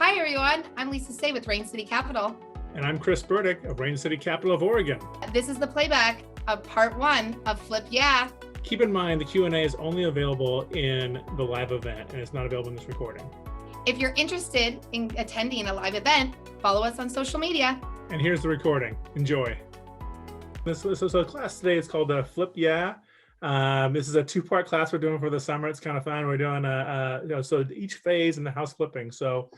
Hi, everyone. I'm Lesa with Rain City Capital. And I'm Chris Burdick of Rain City Capital of Oregon. This is the playback of part 1 of Flip Yeah. Keep in mind the Q&A is only available in the live event and it's not available in this recording. If you're interested in attending a live event, follow us on social media. And here's the recording. Enjoy. So the class today is called Flip Yeah. This is a 2-part class we're doing for the summer. It's kind of fun. We're doing so each phase in the house flipping. So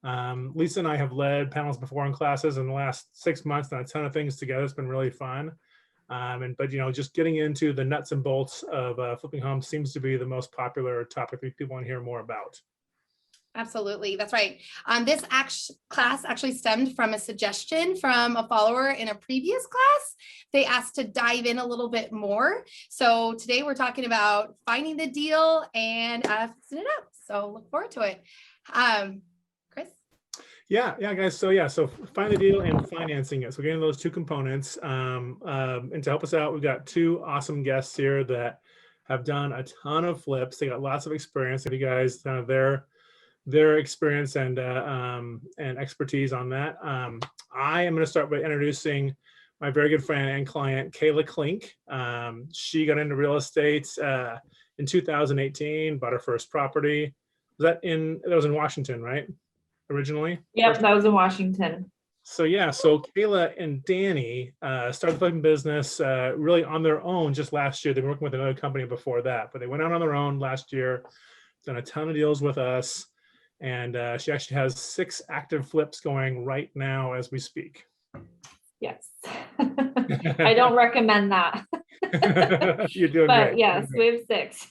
Lesa and I have led panels before in classes in the last 6 months, done a ton of things together. It's been really fun. But just getting into the nuts and bolts of flipping homes seems to be the most popular topic that people want to hear more about. Absolutely. That's right. This class actually stemmed from a suggestion from a follower in a previous class. They asked to dive in a little bit more. So today we're talking about finding the deal and fixing it up. So look forward to it. Chris? Yeah, guys. So find the deal and financing it. So getting those two components. And to help us out, we've got 2 awesome guests here that have done a ton of flips. They got lots of experience. If you guys kind of their experience and expertise on that. I am going to start by introducing my very good friend and client, Kayla Klink. She got into real estate in 2018, bought her first property. That was in Washington, right? Originally? Yep, that was in Washington. So Kayla and Danny started the flipping business really on their own just last year. They've been working with another company before that, but they went out on their own last year, done a ton of deals with us. And she actually has 6 active flips going right now as we speak. Yes. I don't recommend that. You're doing but great. Yes, we have 6.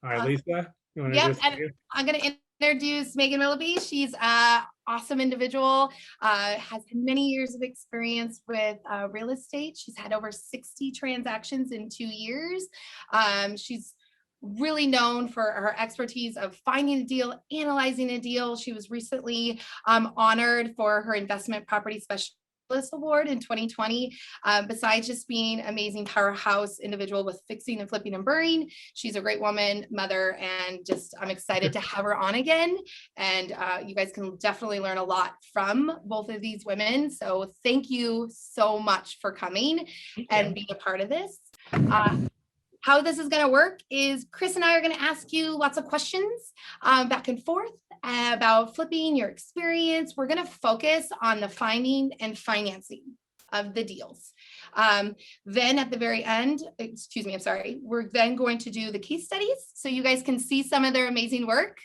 All right, Lesa. Yep, and I'm going to introduce Megan Wilaby. She's an awesome individual, has many years of experience with real estate. She's had over 60 transactions in 2 years. She's really known for her expertise of finding a deal, analyzing a deal. She was recently honored for her investment property specialist award in 2020. Besides just being an amazing powerhouse individual with fixing and flipping and burring, she's a great woman, mother, and just I'm excited to have her on again. And you guys can definitely learn a lot from both of these women. So thank you so much for coming and being a part of this. How this is going to work is Chris and I are going to ask you lots of questions back and forth about flipping, your experience. We're going to focus on the finding and financing of the deals. Then at the very end, we're then going to do the case studies so you guys can see some of their amazing work.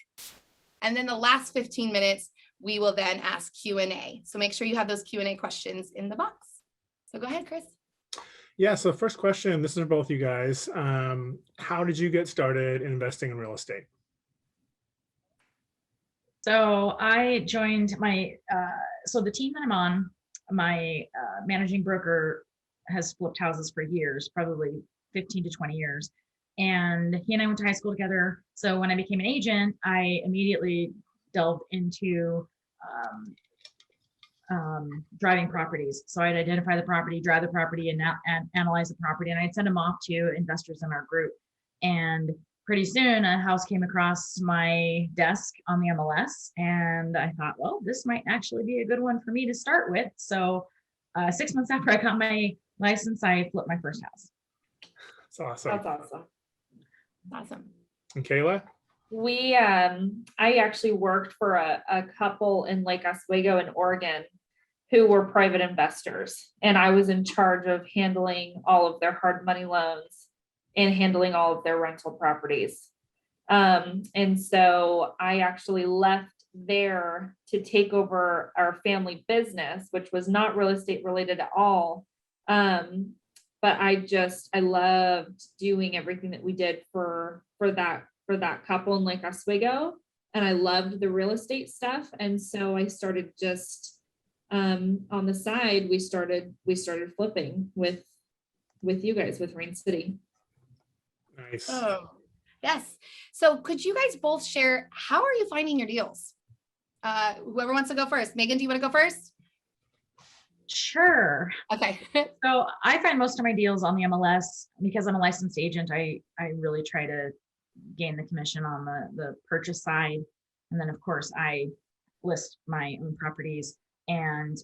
And then the last 15 minutes, we will then ask Q&A. So make sure you have those Q&A questions in the box. So go ahead, Chris. Yeah, so first question, this is for both you guys. How did you get started in investing in real estate? So I joined the team that I'm on, my managing broker has flipped houses for years, probably 15 to 20 years. And he and I went to high school together. So when I became an agent, I immediately delved into driving properties. So I'd identify the property, drive the property, and analyze the property, and I'd send them off to investors in our group. And pretty soon a house came across my desk on the MLS, and I thought, well, this might actually be a good one for me to start with. So 6 months after I got my license, I flipped my first house. That's awesome. That's awesome. Awesome. And Kayla? I actually worked for a couple in Lake Oswego in Oregon who were private investors. And I was in charge of handling all of their hard money loans and handling all of their rental properties. And so I actually left there to take over our family business, which was not real estate related at all. But I loved doing everything that we did for that couple in Lake Oswego, and I loved the real estate stuff. And so I started just on the side. We started flipping with you guys, with Rain City. Nice. Oh, yes. So could you guys both share, how are you finding your deals? Whoever wants to go first. Megan, do you want to go first? Sure. Okay. So I find most of my deals on the MLS. Because I'm a licensed agent, I really try to gain the commission on the purchase side. And then of course I list my own properties. And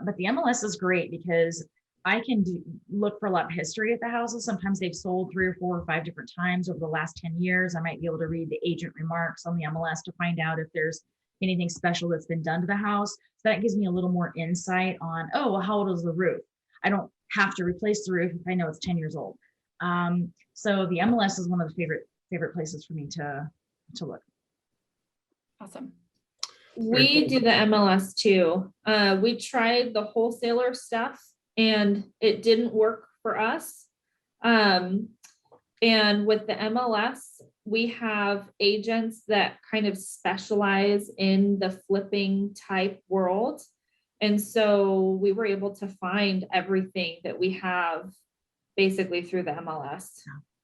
but the MLS is great because I can look for a lot of history at the houses. Sometimes they've sold 3 or 4 or 5 different times over the last 10 years. I might be able to read the agent remarks on the MLS to find out if there's anything special that's been done to the house. So that gives me a little more insight on, oh, well, how old is the roof? I don't have to replace the roof if I know it's 10 years old. So the MLS is one of the favorite places for me to look. Awesome. We do the MLS too. We tried the wholesaler stuff and it didn't work for us. And with the MLS, we have agents that kind of specialize in the flipping type world. And so we were able to find everything that we have basically through the MLS.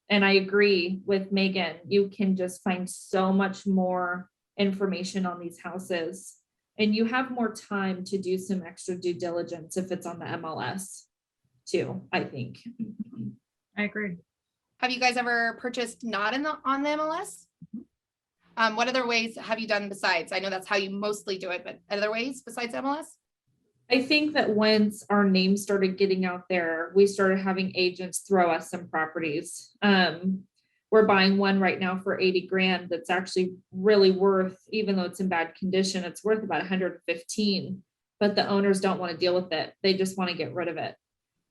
And I agree with Megan, you can just find so much more information on these houses, and you have more time to do some extra due diligence if it's on the MLS too, I think. I agree. Have you guys ever purchased not on the MLS? What other ways have you done besides? I know that's how you mostly do it, but other ways besides MLS? I think that once our name started getting out there, we started having agents throw us some properties. We're buying one right now for 80 grand. That's actually really worth, even though it's in bad condition, it's worth about 115, but the owners don't want to deal with it. They just want to get rid of it.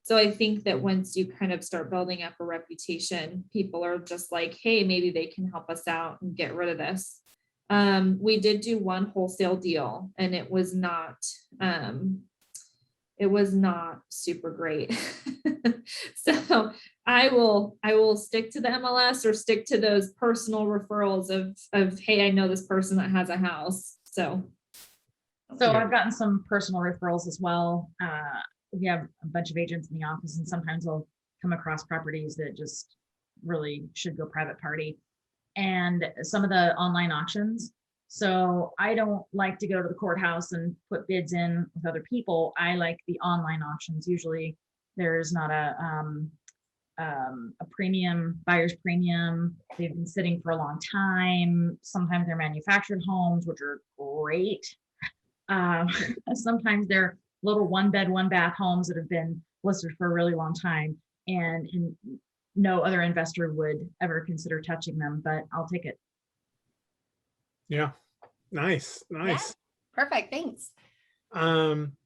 So I think that once you kind of start building up a reputation, people are just like, hey, maybe they can help us out and get rid of this. We did do one wholesale deal and it was not super great. So I will stick to the MLS or stick to those personal referrals of, hey, I know this person that has a house. So I've gotten some personal referrals as well. We have a bunch of agents in the office and sometimes I'll come across properties that just really should go private party, and some of the online auctions. So I don't like to go to the courthouse and put bids in with other people. I like the online auctions. Usually there's not a premium, buyer's premium. They've been sitting for a long time. Sometimes they're manufactured homes, which are great. Sometimes they're little 1-bed, 1-bath homes that have been listed for a really long time, and no other investor would ever consider touching them, but I'll take it. Yeah. Nice. Yeah, perfect. Thanks.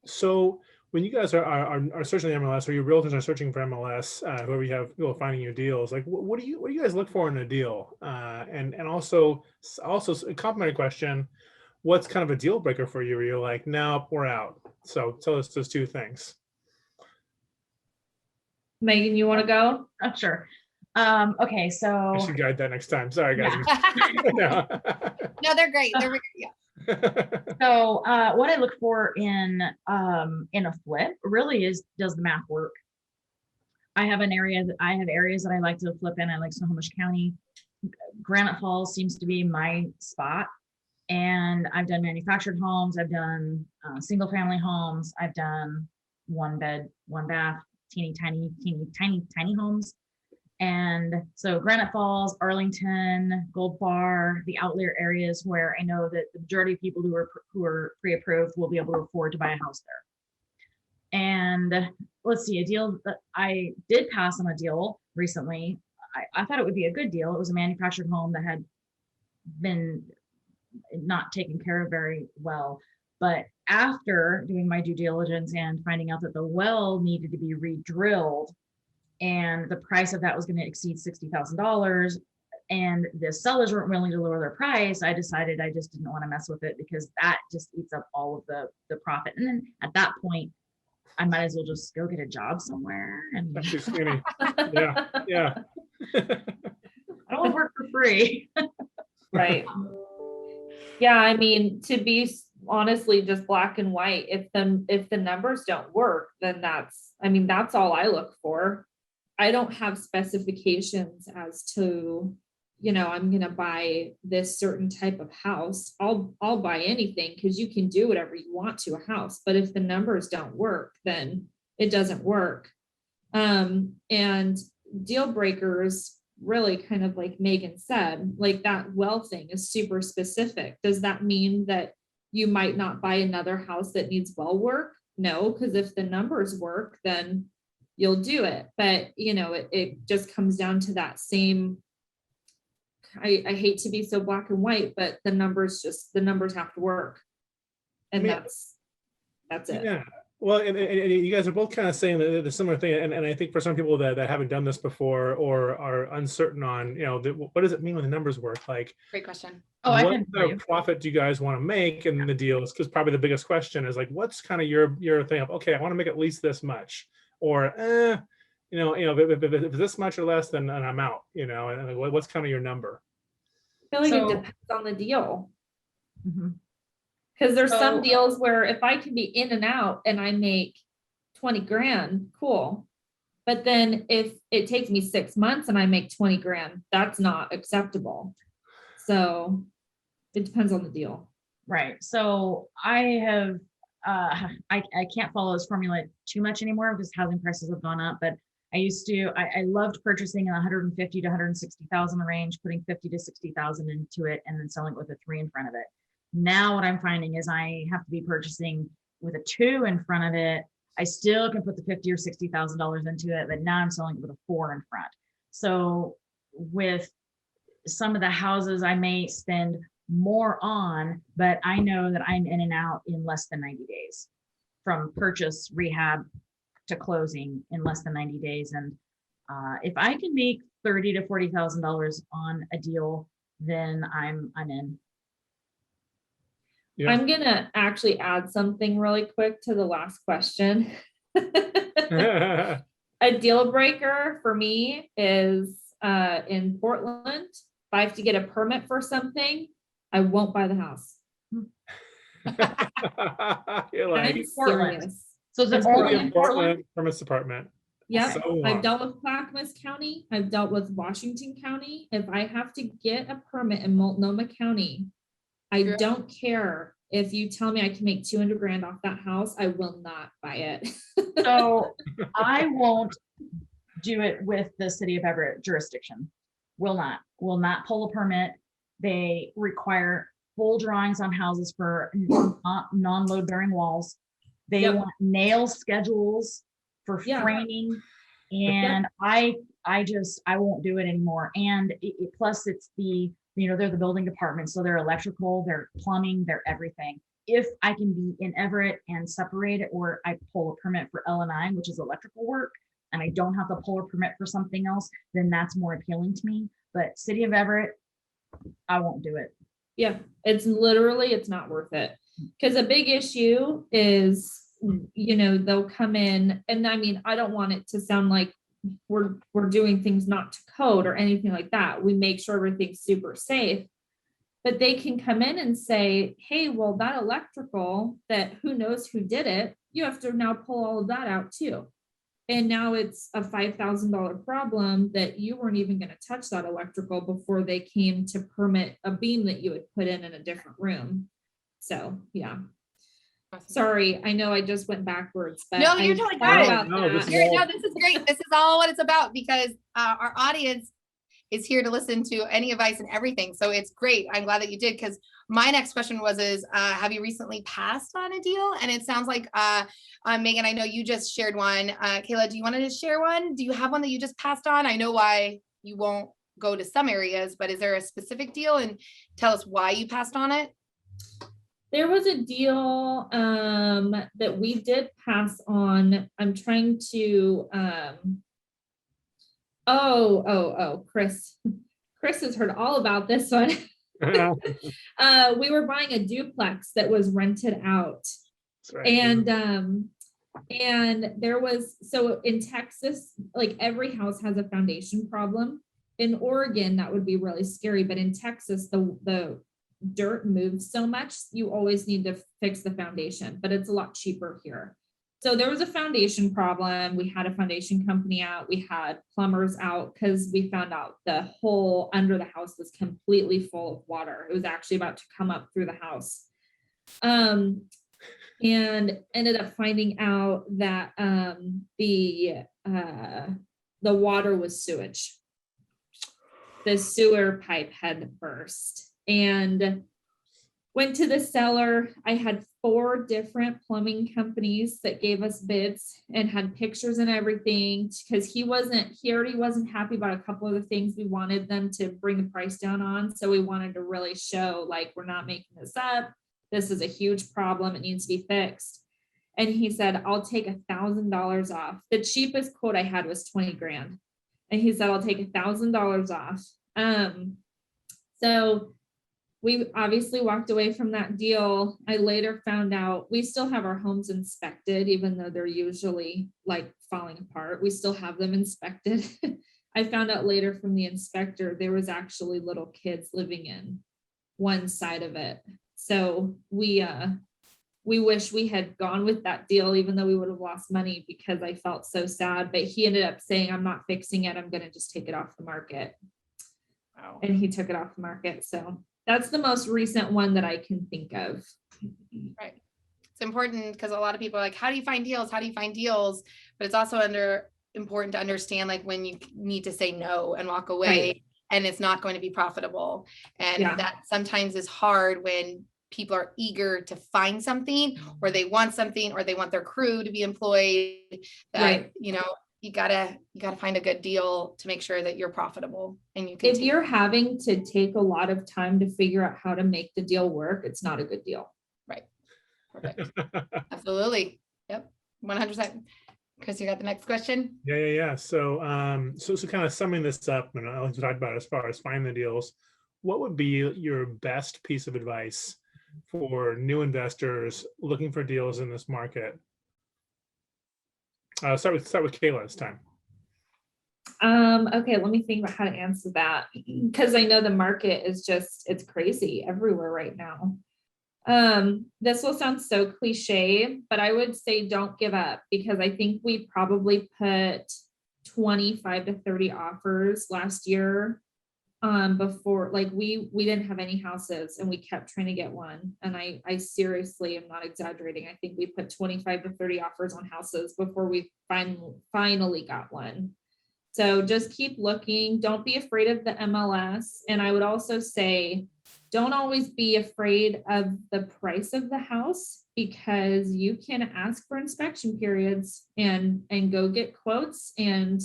So when you guys are searching the MLS, or your realtors are searching for MLS, whoever you have people finding you deals, like what do you guys look for in a deal? And also a complimentary question, what's kind of a deal breaker for you where you're like, nope, we're out? So tell us those 2 things. Megan, you want to go? Oh, sure. Okay, so I should guide that next time. Sorry, guys. No, they're great. They're great. Yeah. So what I look for in a flip really is, does the math work? I have areas that I like to flip in. I like Snohomish County. Granite Falls seems to be my spot. And I've done manufactured homes. I've done single family homes. I've done 1-bed, 1-bath, teeny tiny homes. And so Granite Falls, Arlington, Gold Bar, the outlier areas where I know that the majority of people who are pre-approved will be able to afford to buy a house there. And let's see, a deal that I did pass on a deal recently. I thought it would be a good deal. It was a manufactured home that had been not taken care of very well. But after doing my due diligence and finding out that the well needed to be re-drilled, and the price of that was going to exceed $60,000, and the sellers weren't willing to lower their price, I decided I just didn't want to mess with it because that just eats up all of the profit. And then at that point, I might as well just go get a job somewhere. And That's too skinny. Yeah. I don't want to work for free. Right. Yeah, I mean, to be honestly just black and white, if the numbers don't work, then that's all I look for. I don't have specifications as to, I'm going to buy this certain type of house. I'll buy anything because you can do whatever you want to a house. But if the numbers don't work, then it doesn't work. And deal breakers, really kind of like Megan said, like that well thing is super specific. Does that mean that you might not buy another house that needs well work? No, because if the numbers work, then you'll do it. But you know, it just comes down to that same, I hate to be so black and white, but the numbers have to work. And I mean, that's it. Yeah. Well, and you guys are both kind of saying the similar thing, and I think for some people that haven't done this before or are uncertain on, you know, what does it mean when the numbers work? Like, Great question. Oh, I what can tell kind you. of profit do you guys want to make in the deals? Because probably the biggest question is like, what's kind of your thing of, okay, I want to make at least this much, or if it's this much or less, then I'm out, you know, and what's kind of your number? I feel like So- it depends on the deal. Mhm. Because there's So- some deals where if I can be in and out and I make 20 grand, cool. But then if it takes me 6 months and I make 20 grand, that's not acceptable. So it depends on the deal. Right. So I have, I can't follow this formula too much anymore because housing prices have gone up, but I loved purchasing in 150 to 160,000 range, putting 50 to 60,000 into it and then selling it with a 3 in front of it. Now what I'm finding is I have to be purchasing with a 2 in front of it. I still can put the $50,000 or $60,000 into it, but now I'm selling it with a 4 in front. So with some of the houses I may spend more on, but I know that I'm in and out in less than 90 days from purchase, rehab to closing in less than 90 days. And if I can make $30,000 to $40,000 on a deal, then I'm in. Yeah. I'm gonna actually add something really quick to the last question. A deal breaker for me is in Portland. If I have to get a permit for something, I won't buy the house. You're like, I'm Portland. serious. So is it It's only Portland. in Portland? Permits department. Yeah, So I've long. dealt with Clackamas County. I've dealt with Washington County. If I have to get a permit in Multnomah County, I Yeah. don't care if you tell me I can make 200 grand off that house, I will not buy it. So I won't do it with the city of Everett jurisdiction. Will not pull a permit. They require full drawings on houses for non-load bearing walls. They Yep. want nail schedules for Yeah. framing. And I won't do it anymore. And plus it's they're the building department. So they're electrical, they're plumbing, they're everything. If I can be in Everett and separate it, or I pull a permit for L&I, which is electrical work, and I don't have to pull a permit for something else, then that's more appealing to me. But city of Everett, I won't do it. Yeah, it's not worth it. Because a big issue is, they'll come in, and I mean, I don't want it to sound like we're doing things not to code or anything like that. We make sure everything's super safe. But they can come in and say, hey, well, that electrical, that who knows who did it, you have to now pull all of that out too. And now it's a $5,000 problem that you weren't even going to touch that electrical before they came to permit a beam that you would put in a different room. So, yeah. Awesome. Sorry, I know I just went backwards, but No, you're totally thought good. about No, that. this is No, this is great. This is all what it's about because our audience is here to listen to any advice and everything. So it's great. I'm glad that you did because my next question is have you recently passed on a deal? And it sounds like Megan, I know you just shared one. Kayla, do you want to just share one? Do you have one that you just passed on? I know why you won't go to some areas, but is there a specific deal? And tell us why you passed on it. There was a deal that we did pass on. I'm trying to Chris has heard all about this one. We were buying a duplex that was rented out. That's right. And there was, so in Texas, like every house has a foundation problem. In Oregon, that would be really scary, but in Texas, the dirt moves so much, you always need to fix the foundation, but it's a lot cheaper here. So there was a foundation problem. We had a foundation company out. We had plumbers out because we found out the hole under the house was completely full of water. It was actually about to come up through the house. And ended up finding out that the water was sewage. the sewer pipe had burst, and went to the seller. I had 4 different plumbing companies that gave us bids and had pictures and everything, because he already wasn't happy about a couple of the things we wanted them to bring the price down on. So we wanted to really show, like, we're not making this up. This is a huge problem. It needs to be fixed. And he said, I'll take $1,000 off. The cheapest quote I had was 20 grand. And he said, I'll take $1,000 off. So we obviously walked away from that deal. I later found out we still have our homes inspected, even though they're usually like falling apart. We still have them inspected. I found out later from the inspector, there was actually little kids living in one side of it. So we wish we had gone with that deal, even though we would have lost money, because I felt so sad. But he ended up saying, I'm not fixing it. I'm going to just take it off the market. Wow. And he took it off the market. So that's the most recent one that I can think of. Right. It's important because a lot of people are like, how do you find deals? How do you find deals? But it's also important to understand, like, when you need to say no and walk away, Right. and it's not going to be profitable. And Yeah. that sometimes is hard when people are eager to find something, or they want something, or they want their crew to be employed. That, Right. you gotta find a good deal to make sure that you're profitable and you can. If you're having to take a lot of time to figure out how to make the deal work, it's not a good deal. Right. Perfect. Absolutely. Yep. 100%. Chris, you got the next question? Yeah. So kind of summing this up, and I'll talk about as far as finding the deals, what would be your best piece of advice for new investors looking for deals in this market? Start with Kayla this time. Okay, let me think about how to answer that, because I know the market is it's crazy everywhere right now. This will sound so cliche, but I would say don't give up, because I think we probably put 25 to 30 offers last year. Before, like, we didn't have any houses and we kept trying to get one. And I seriously am not exaggerating. I think we put 25 to 30 offers on houses before we finally got one. So just keep looking. Don't be afraid of the MLS. And I would also say, don't always be afraid of the price of the house, because you can ask for inspection periods and go get quotes and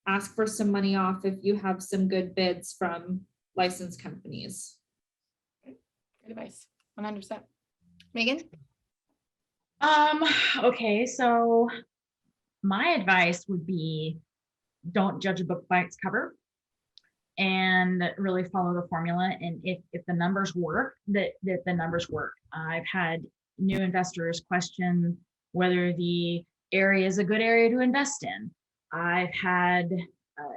ask for some money off if you have some good bids from licensed companies. Good advice. 100%. Megan? Okay, so my advice would be, don't judge a book by its cover, and really follow the formula. And if the numbers work, that the numbers work. I've had new investors question whether the area is a good area to invest in. I've had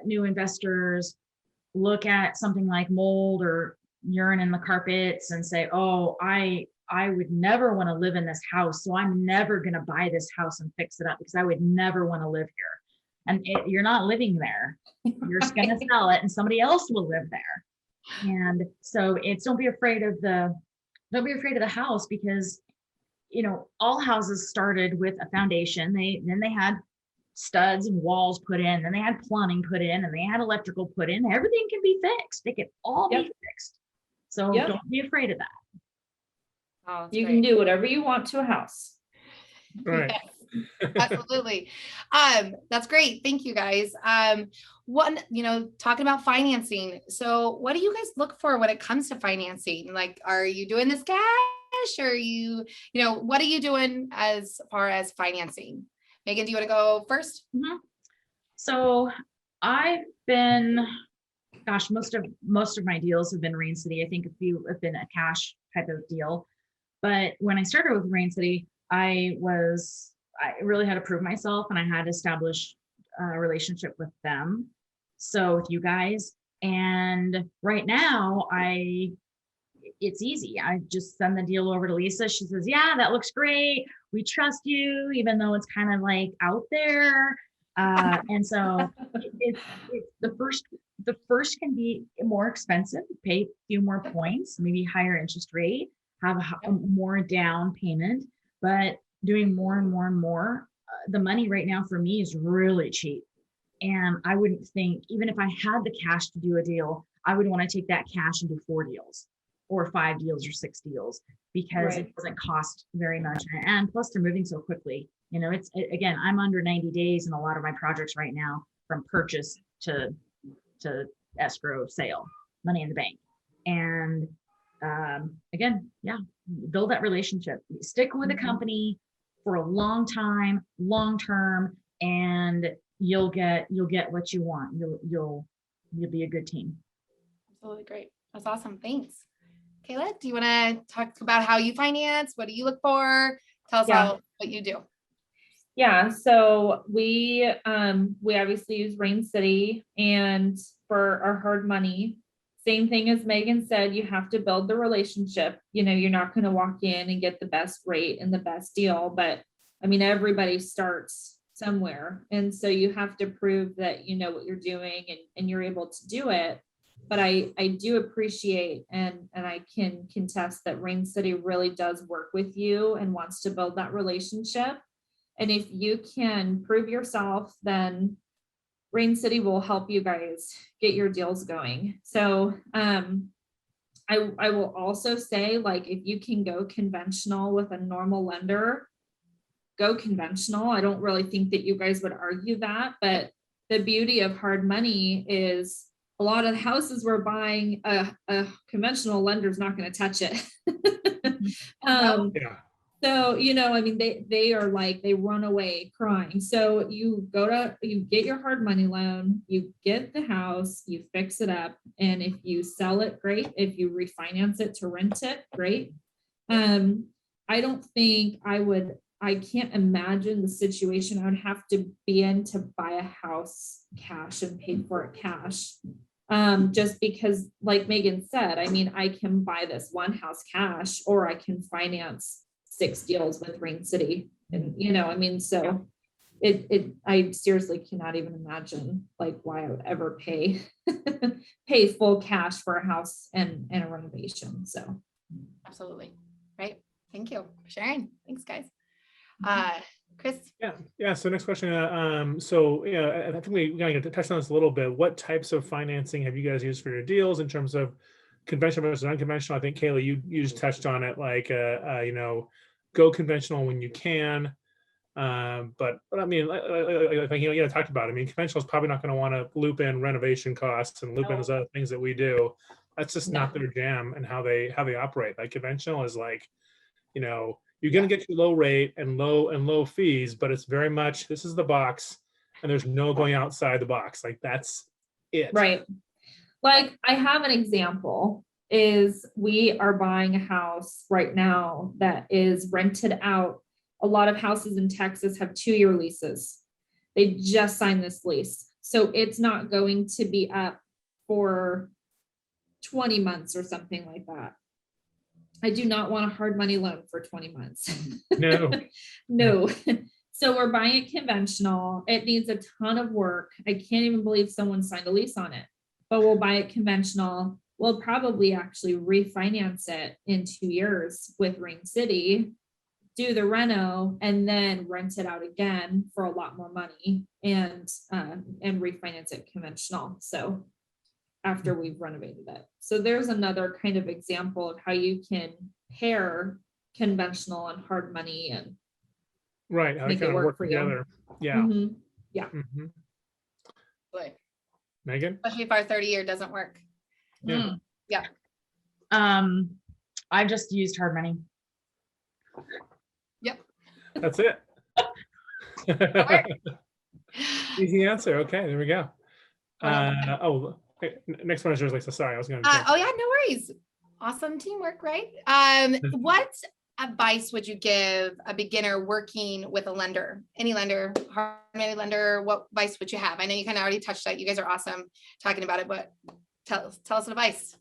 new investors look at something like mold or urine in the carpets and say, oh, I would never want to live in this house, so I'm never going to buy this house and fix it up, because I would never want to live here. And you're not living there. You're just going to sell it and somebody else will live there. And so don't be afraid of the house, because all houses started with a foundation. Then they had studs and walls put in, then they had plumbing put in, and they had electrical put in. Everything can be fixed. They can all be fixed. So don't be afraid of that. Oh, you can do whatever you want to a house. Right. Yes, absolutely. That's great. Thank you, guys. Talking about financing. So what do you guys look for when it comes to financing? Like, are you doing this cash, or what are you doing as far as financing? Megan, do you want to go first? Mm-hmm. So I've been, most of my deals have been Rain City. I think a few have been a cash type of deal. But when I started with Rain City, I really had to prove myself, and I had to establish a relationship with them. So with you guys, and right now it's easy. I just send the deal over to Lesa. She says, yeah, that looks great. We trust you, even though it's kind of like out there. And so it's the first can be more expensive, pay a few more points, maybe higher interest rate, have a more down payment, but doing more and more and more, the money right now for me is really cheap. And I wouldn't think, even if I had the cash to do a deal, I would want to take that cash and do 4 deals or 5 deals or 6 deals, because Right. it doesn't cost very much. And plus they're moving so quickly. You know, again, I'm under 90 days in a lot of my projects right now, from purchase to escrow, sale, money in the bank. And again, yeah, build that relationship, stick with the company for a long time, long term, and you'll get what you want. You'll be a good team. Absolutely great. That's awesome. Thanks. Kayla, do you want to talk about how you finance? What do you look for? Tell us Yeah. what you do. Yeah, so we obviously use Rain City, and for our hard money, same thing as Megan said, you have to build the relationship. You know, you're not going to walk in and get the best rate and the best deal, but I mean, everybody starts somewhere. And so you have to prove that you know what you're doing and you're able to do it. But I do appreciate and I can contest that Rain City really does work with you and wants to build that relationship. And if you can prove yourself, then Rain City will help you guys get your deals going. So I will also say, like, if you can go conventional with a normal lender, go conventional. I don't really think that you guys would argue that, but the beauty of hard money is a lot of the houses we're buying, a conventional lender is not going to touch it. Yeah. So, you know, I mean, they are like, they run away crying. So you get your hard money loan, you get the house, you fix it up. And if you sell it, great. If you refinance it to rent it, great. I don't think I can't imagine the situation I would have to be in to buy a house cash and pay for it cash. Just because, like Megan said, I mean, I can buy this one house cash, or I can finance 6 deals with Rain City. And, you know, I mean, so I seriously cannot even imagine like why I would ever pay full cash for a house and a renovation. So. Absolutely. Right. Thank you for sharing. Thanks, guys. Chris. Yeah. So next question. So yeah, I think we kind of touched on this a little bit. What types of financing have you guys used for your deals in terms of conventional versus unconventional? I think Kayla, you just touched on it, like you know, go conventional when you can. But I mean, like you know, talked about. I mean, conventional is probably not going to want to loop in renovation costs and loop in those other things that we do. That's just not their jam and how they operate. Like conventional is like, you know, you're going to get your low rate and low fees, but it's very much, this is the box and there's no going outside the box. Like that's it. Right. Like I have an example is we are buying a house right now that is rented out. A lot of houses in Texas have 2-year leases. They just signed this lease. So it's not going to be up for 20 months or something like that. I do not want a hard money loan for 20 months. No. No. So we're buying it conventional. It needs a ton of work. I can't even believe someone signed a lease on it, but we'll buy it conventional. We'll probably actually refinance it in 2 years with Rain City, do the reno, and then rent it out again for a lot more money and refinance it conventional. So after we've renovated it. So there's another kind of example of how you can pair conventional and hard money and right, how they make it kind of work for you. together. Yeah. Mhm. Yeah. Mhm. Good. Megan? Especially if our 30-year doesn't work. Yeah. Yeah. I've just used hard money. Yep. That's it. Easy answer. Okay, there we go. Next one is yours, Lisa. Sorry, I was going to. Oh yeah, no worries. Awesome teamwork, right? What advice would you give a beginner working with a lender? Any lender, hard money lender, what advice would you have? I know you kind of already touched that. You guys are awesome talking about it, but tell us advice.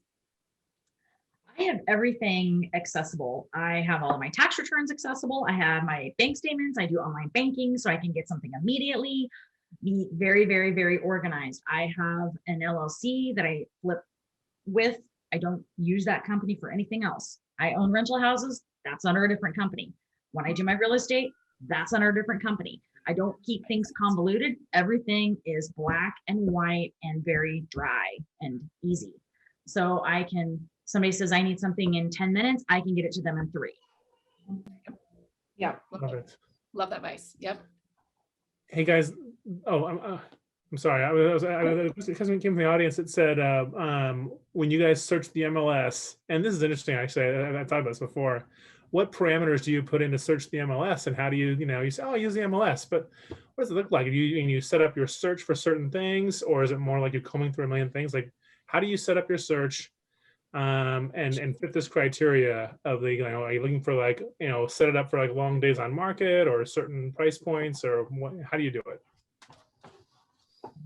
I have everything accessible. I have all of my tax returns accessible. I have my bank statements. I do online banking so I can get something immediately. Be very, very, very organized. I have an LLC that I flip with. I don't use that company for anything else. I own rental houses. That's under a different company. When I do my real estate, that's under a different company. I don't keep things convoluted. Everything is black and white and very dry and easy. So somebody says I need something in 10 minutes, I can get it to them in 3. Yeah. Love it. Love that advice. Yep. Hey guys, I'm sorry. Because it came from the audience, it said when you guys search the MLS, and this is interesting actually. I thought about this before. What parameters do you put in to search the MLS, and how do you say, oh, I use the MLS, but what does it look like? You set up your search for certain things, or is it more like you're combing through a million things? Like, how do you set up your search and fit this criteria of the, are you looking for like, set it up for like long days on market or certain price points, or what, how do you do it?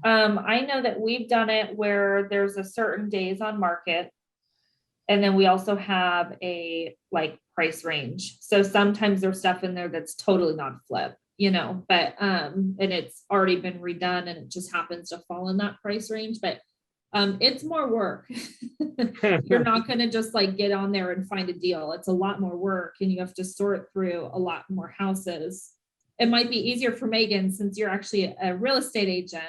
I know that we've done it where there's a certain days on market. And then we also have a like price range. So sometimes there's stuff in there that's totally not a flip, but, and it's already been redone and it just happens to fall in that price range, but, it's more work. You're not going to just like get on there and find a deal. It's a lot more work and you have to sort through a lot more houses. It might be easier for Megan since you're actually a real estate agent.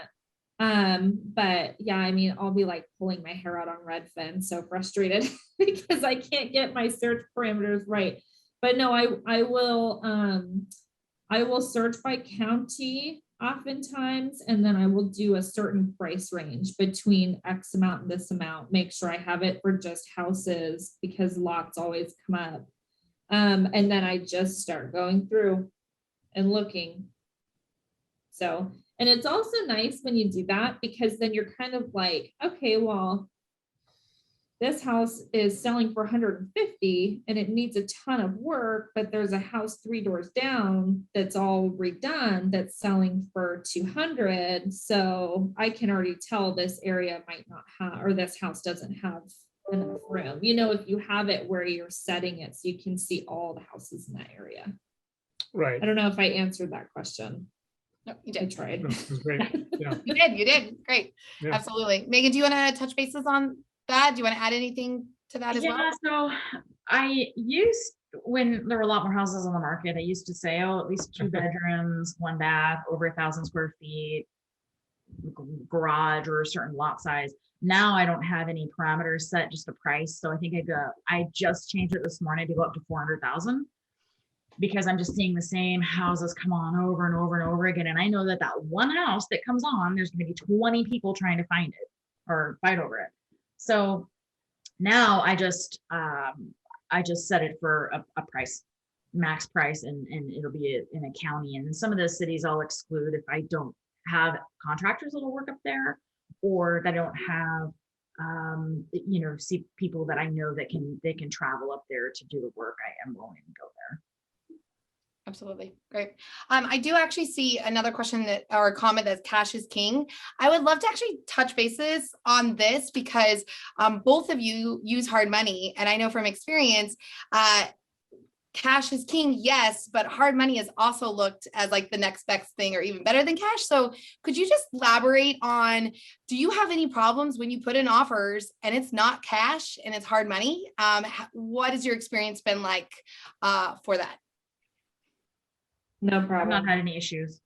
But yeah, I mean, I'll be like pulling my hair out on Redfin, so frustrated because I can't get my search parameters right. But no, I will search by county oftentimes, and then I will do a certain price range between X amount and this amount, make sure I have it for just houses because lots always come up. And then I just start going through and looking. So, and it's also nice when you do that because then you're kind of like, okay, well, this house is selling for 150 and it needs a ton of work, but there's a house 3 doors down that's all redone that's selling for 200. So I can already tell this area might not have, or this house doesn't have enough room. If you have it where you're setting it so you can see all the houses in that area. Right. I don't know if I answered that question. No, you I did. tried. No, it was great. Yeah. You did. Great. Yeah. Absolutely. Megan, do you want to touch bases on that? Do you want to add anything to that as well? Yeah, so I used, when there were a lot more houses on the market, I used to say, at least 2 bedrooms, 1 bath, over 1,000 square feet, garage or a certain lot size. Now I don't have any parameters set, just the price. So I think I just changed it this morning to go up to 400,000 because I'm just seeing the same houses come on over and over and over again. And I know that one house that comes on, there's going to be 20 people trying to find it or fight over it. So now I just set it for a price, max price, and it'll be in a county. And some of the cities I'll exclude if I don't have contractors that'll work up there, or that I don't have, see people that I know that can travel up there to do the work. I am willing to go there. Absolutely. Great. I do actually see another question or a comment that's cash is king. I would love to actually touch bases on this because both of you use hard money. And I know from experience, cash is king, yes, but hard money is also looked as like the next best thing or even better than cash. So could you just elaborate on, do you have any problems when you put in offers and it's not cash and it's hard money? What has your experience been like for that? No I've problem. not had any issues.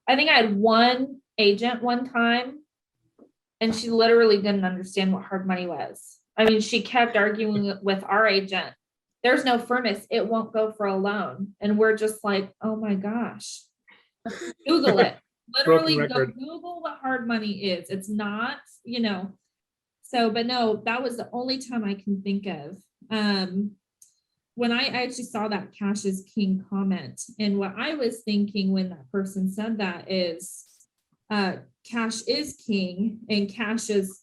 I think I had one agent one time and she literally didn't understand what hard money was. I mean, she kept arguing with our agent. There's no furnace. It won't go for a loan. And we're just like, oh my gosh, Google it. Literally go Google what hard money is. It's not, so, but no, that was the only time I can think of. When I actually saw that cash is king comment, and what I was thinking when that person said that is cash is king and cash is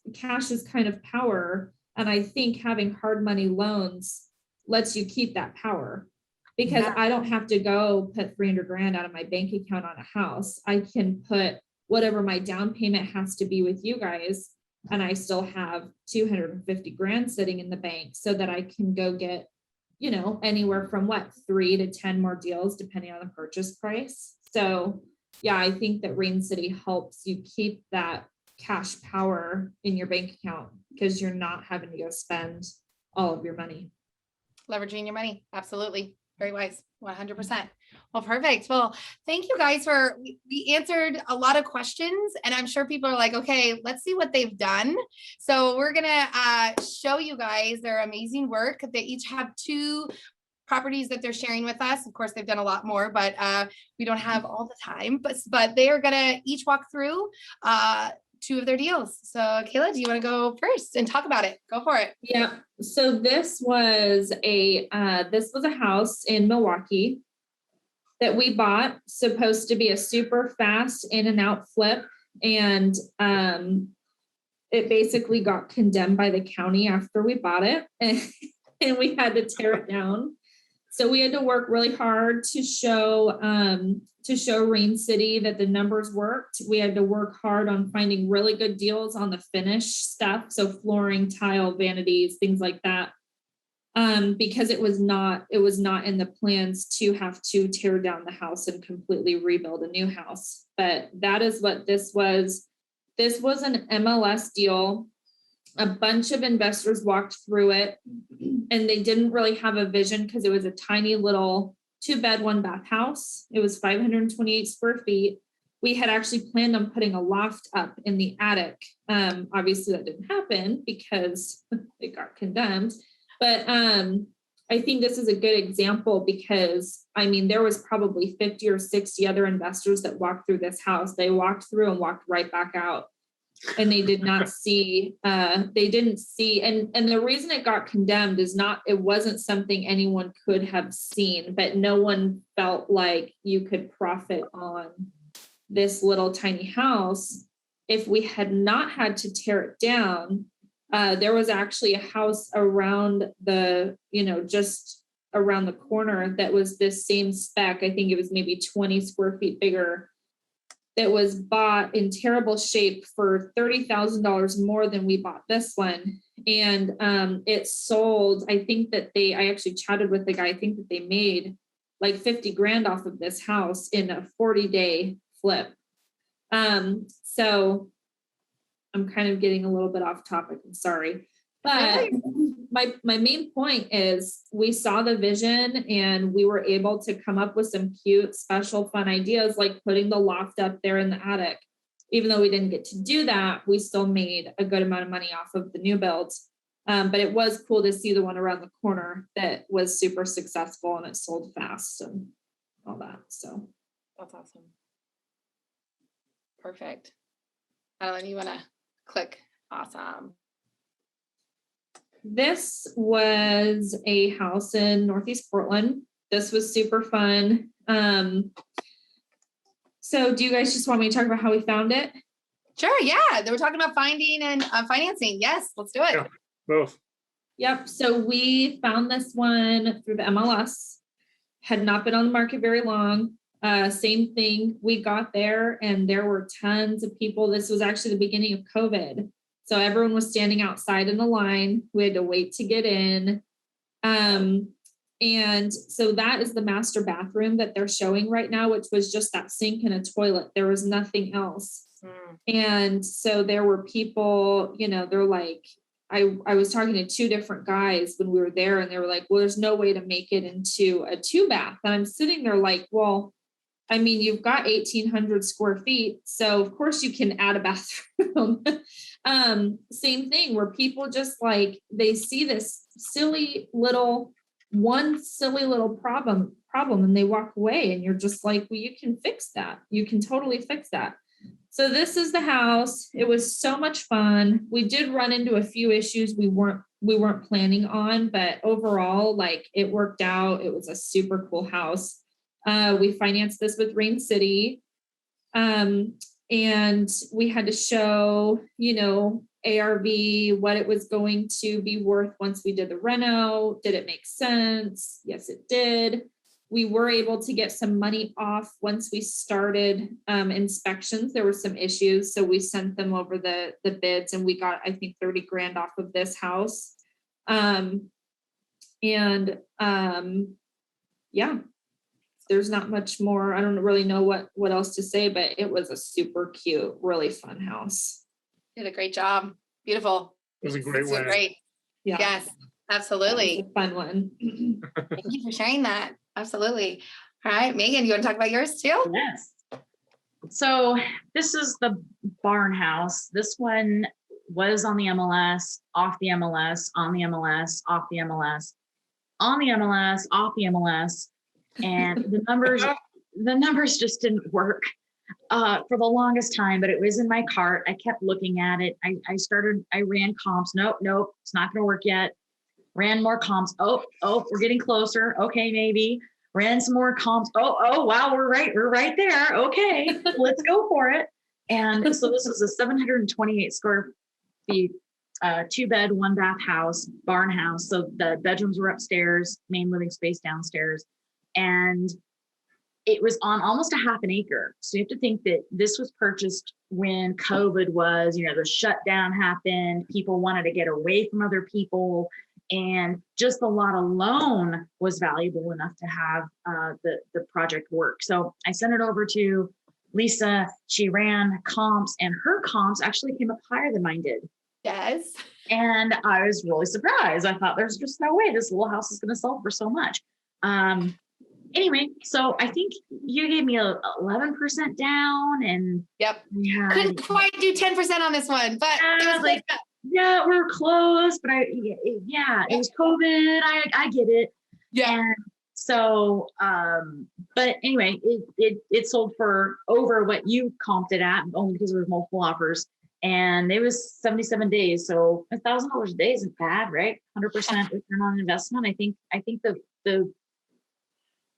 kind of power. And I think having hard money loans lets you keep that power because I don't have to go put 300 grand out of my bank account on a house. I can put whatever my down payment has to be with you guys. And I still have 250 grand sitting in the bank so that I can go get, anywhere from 3 to 10 more deals, depending on the purchase price. So yeah, I think that Rain City helps you keep that cash power in your bank account because you're not having to go spend all of your money. Leveraging your money. Absolutely. Very wise. 100%. Well, perfect. Well, thank you guys for, we answered a lot of questions, and I'm sure people are like, okay, let's see what they've done. So we're going to show you guys their amazing work. They each have 2 properties that they're sharing with us. Of course, they've done a lot more, but we don't have all the time, but they are going to each walk through 2 of their deals. So Kayla, do you want to go first and talk about it? Go for it. Yeah. So this was a house in Milwaukee that we bought, supposed to be a super fast in and out flip. And it basically got condemned by the county after we bought it, and we had to tear it down. So we had to work really hard to show Rain City that the numbers worked. We had to work hard on finding really good deals on the finish stuff. So flooring, tile, vanities, things like that. Because it was not in the plans to have to tear down the house and completely rebuild a new house. But that is what this was. This was an MLS deal. A bunch of investors walked through it, and they didn't really have a vision because it was a tiny little 2-bed, 1-bath house. It was 528 square feet. We had actually planned on putting a loft up in the attic. Obviously that didn't happen because it got condemned. But I think this is a good example because, I mean, there was probably 50 or 60 other investors that walked through this house. They walked through and walked right back out. And they did not see, and the reason it got condemned is it wasn't something anyone could have seen, but no one felt like you could profit on this little tiny house. If we had not had to tear it down, there was actually a house around just around the corner that was this same spec. I think it was maybe 20 square feet bigger, that was bought in terrible shape for $30,000 more than we bought this one. And it sold, I actually chatted with the guy, I think that they made like 50 grand off of this house in a 40-day flip. So I'm kind of getting a little bit off topic, I'm sorry. But my main point is we saw the vision and we were able to come up with some cute, special, fun ideas, like putting the loft up there in the attic. Even though we didn't get to do that, we still made a good amount of money off of the new builds. But it was cool to see the one around the corner that was super successful and it sold fast and all that. So that's awesome. Perfect. Adeline, you want to click? Awesome. This was a house in Northeast Portland. This was super fun. So do you guys just want me to talk about how we found it? Sure. Yeah. They were talking about finding and financing. Yes, let's do it. Yeah, both. Yep. So we found this one through the MLS. Had not been on the market very long. Same thing. We got there and there were tons of people. This was actually the beginning of COVID. So everyone was standing outside in the line. We had to wait to get in. And so that is the master bathroom that they're showing right now, which was just that sink and a toilet. There was nothing else. And so there were people, they're like, I was talking to 2 different guys when we were there and they were like, well, there's no way to make it into a 2-bath. And I'm sitting there like, well, I mean, you've got 1,800 square feet. So of course you can add a bathroom. Same thing where people just like, they see this silly little problem and they walk away and you're just like, well, you can fix that. You can totally fix that. So this is the house. It was so much fun. We did run into a few issues we weren't planning on, but overall, like it worked out. It was a super cool house. We financed this with Rain City. And we had to show, ARV, what it was going to be worth once we did the reno. Did it make sense? Yes, it did. We were able to get some money off once we started inspections. There were some issues. So we sent them over the bids and we got, I think, 30 grand off of this house. Yeah, there's not much more. I don't really know what else to say, but it was a super cute, really fun house. You did a great job. Beautiful. It was a great win. Great. Yeah. Yes, absolutely. Fun one. Thank you for sharing that. Absolutely. All right, Megan, you want to talk about yours too? Yes. So this is the barn house. This one was on the MLS, off the MLS, on the MLS, off the MLS, on the MLS, off the MLS. And the numbers just didn't work for the longest time, but it was in my cart. I kept looking at it. I ran comps. Nope, it's not going to work yet. Ran more comps. Oh, we're getting closer. Okay, maybe. Ran some more comps. Oh, wow, we're right there. Okay, let's go for it. And so this is a 728 square feet, 2-bed, 1-bath house, barn house. So the bedrooms were upstairs, main living space downstairs. And it was on almost a half an acre. So you have to think that this was purchased when COVID was, the shutdown happened. People wanted to get away from other people. And just the lot alone was valuable enough to have the project work. So I sent it over to Lesa. She ran comps, and her comps actually came up higher than mine did. Yes. And I was really surprised. I thought there's just no way this little house is going to sell for so much. Anyway, so I think you gave me 11% down, and Yep. yeah, Couldn't quite do 10% on this one, but it was like, yeah, we're close, but it was COVID. I get it. yeah. And so, but anyway, it sold for over what you comped it at, only because there was multiple offers, and it was 77 days. So $1,000 a day isn't bad, right? 100% return on investment. I think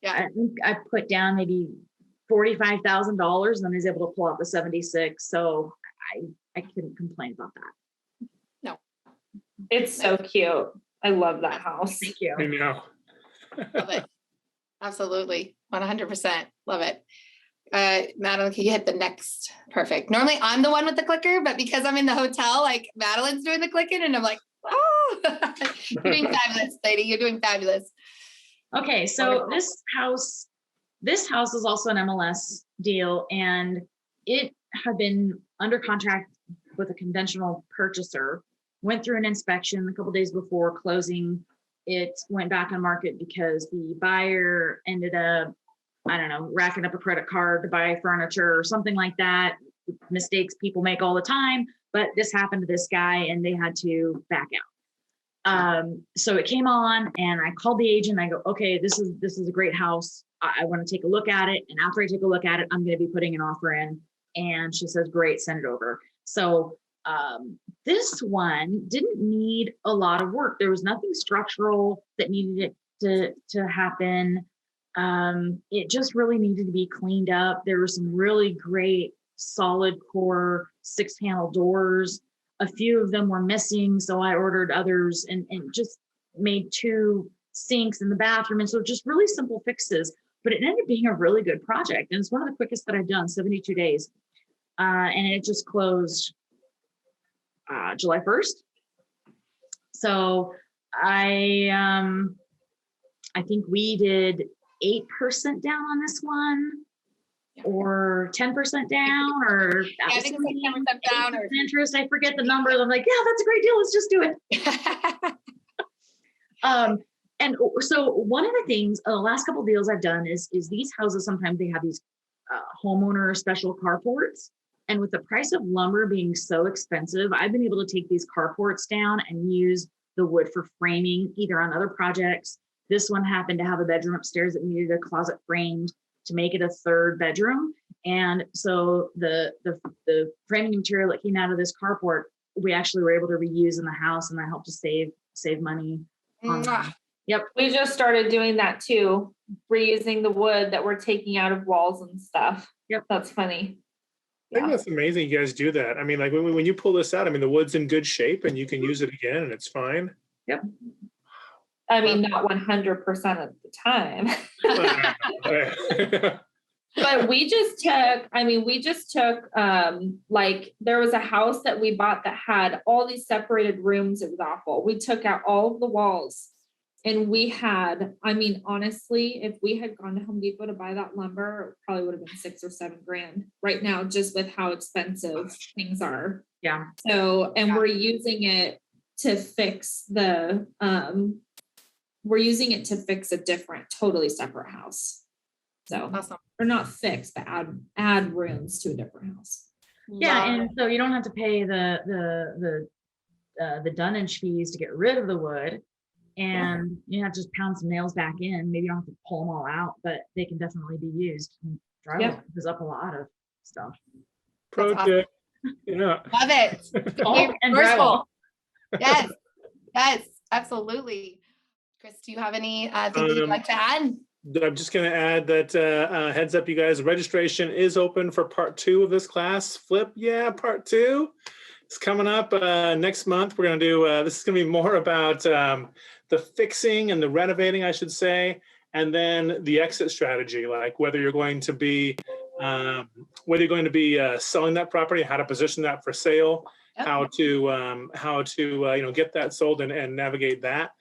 Yeah. I put down maybe $45,000, and then I was able to pull out the 76. So I couldn't complain about that. It's so cute. I love that house. Thank you. I know. Love it. Absolutely. 100%. Love it. Madeline, can you hit the next? Perfect. Normally I'm the one with the clicker, but because I'm in the hotel, like Madeline's doing the clicking, and I'm like, oh, you're doing fabulous, lady. You're doing fabulous. Okay. So this house is also an MLS deal, and it had been under contract with a conventional purchaser. Went through an inspection a couple of days before closing. It went back on market because the buyer ended up, I don't know, racking up a credit card to buy furniture or something like that. Mistakes people make all the time, but this happened to this guy, and they had to back out. So it came on, and I called the agent. I go, okay, this is a great house. I want to take a look at it. And after I take a look at it, I'm going to be putting an offer in. And she says, great, send it over. So this one didn't need a lot of work. There was nothing structural that needed it to happen. It just really needed to be cleaned up. There were some really great solid core 6-panel doors. A few of them were missing, so I ordered others and just made 2 sinks in the bathroom. And so just really simple fixes, but it ended up being a really good project. And it's one of the quickest that I've done, 72 days. And it just closed July 1st. So I think we did 8% down on this one, or 10% down, or I think it's like 10% down or interest. I forget the numbers. I'm like, yeah, that's a great deal. Let's just do it. And so one of the things, the last couple of deals I've done is these houses, sometimes they have these homeowner special carports. And with the price of lumber being so expensive, I've been able to take these carports down and use the wood for framing, either on other projects. This one happened to have a bedroom upstairs that needed a closet framed to make it a 3rd bedroom. And so the framing material that came out of this carport, we actually were able to reuse in the house, and that helped to save money. Yep. We just started doing that too, reusing the wood that we're taking out of walls and stuff. Yep. That's funny. I think that's amazing you guys do that. I mean, like when you pull this out, I mean, the wood's in good shape and you can use it again and it's fine. Yep. I mean, not 100% of the time. But we just took, like there was a house that we bought that had all these separated rooms. It was awful. We took out all of the walls, and we had, I mean, honestly, if we had gone to Home Depot to buy that lumber, it probably would have been $6 or $7 grand right now, just with how expensive things are. Yeah. So, and we're using it to fix the we're using it to fix a different, totally separate house. So, Awesome. or not fix, but add rooms to a different house. Yeah, Love and so you don't have to pay the dunnage fees to get rid of the wood, and you have to just pound some nails back in. Maybe you don't have to pull them all out, but they can definitely be used. And drywall Yep. is up a lot of stuff. Pro That's tip. Yeah. Love it. Caulk and Resourceful. drywall. Yes, yes, absolutely. Chris, do you have any thing that you'd like to add? I'm just going to add that heads up, you guys, registration is open for part 2 of this class. Flip, yeah, part 2. It's coming up next month. We're going to do, this is going to be more about the fixing and the renovating, I should say, and then the exit strategy, like whether you're going to be selling that property, how to position that for sale, Yep. how to get that sold and navigate that.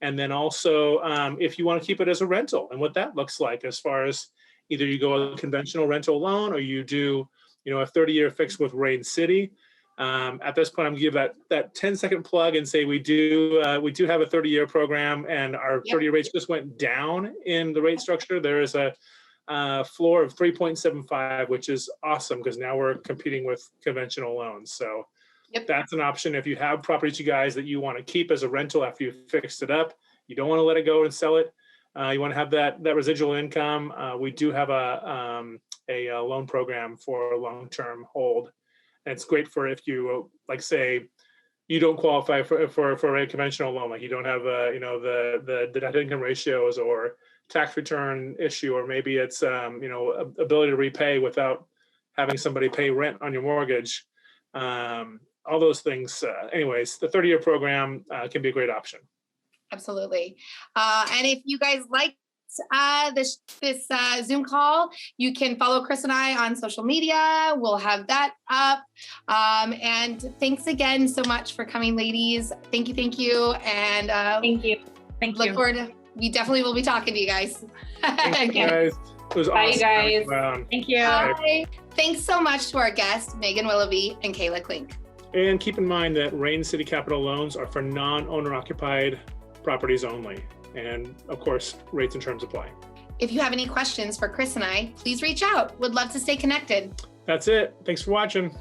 And then also if you want to keep it as a rental and what that looks like, as far as either you go a conventional rental loan or you do, a 30-year fix with Rain City. At this point, I'm gonna give that 10-second plug and say we do have a 30-year program, and our 30-year rates just went down in the rate structure. There is a floor of 3.75, which is awesome because now we're competing with conventional loans. So that's an option if you have properties, you guys, that you want to keep as a rental after you've fixed it up. You don't want to let it go and sell it. You want to have that residual income. We do have a loan program for long-term hold. And it's great for if you, like, say, you don't qualify for a conventional loan, like you don't have the debt income ratios or tax return issue, or maybe it's ability to repay without having somebody pay rent on your mortgage. All those things. Anyways, the 30-year program can be a great option. Absolutely. And if you guys liked this Zoom call, you can follow Chris and I on social media. We'll have that up. And thanks again so much for coming, ladies. Thank you. And Thank you. look forward to, we definitely will be talking to you guys. Thanks, guys. It was Bye, awesome. guys. Thank you. Bye. Thanks so much to our guests, Megan Wilaby and Kayla Klink. And keep in mind that Rain City Capital loans are for non-owner occupied properties only. And of course, rates and terms apply. If you have any questions for Chris and I, please reach out. Would love to stay connected. That's it. Thanks for watching.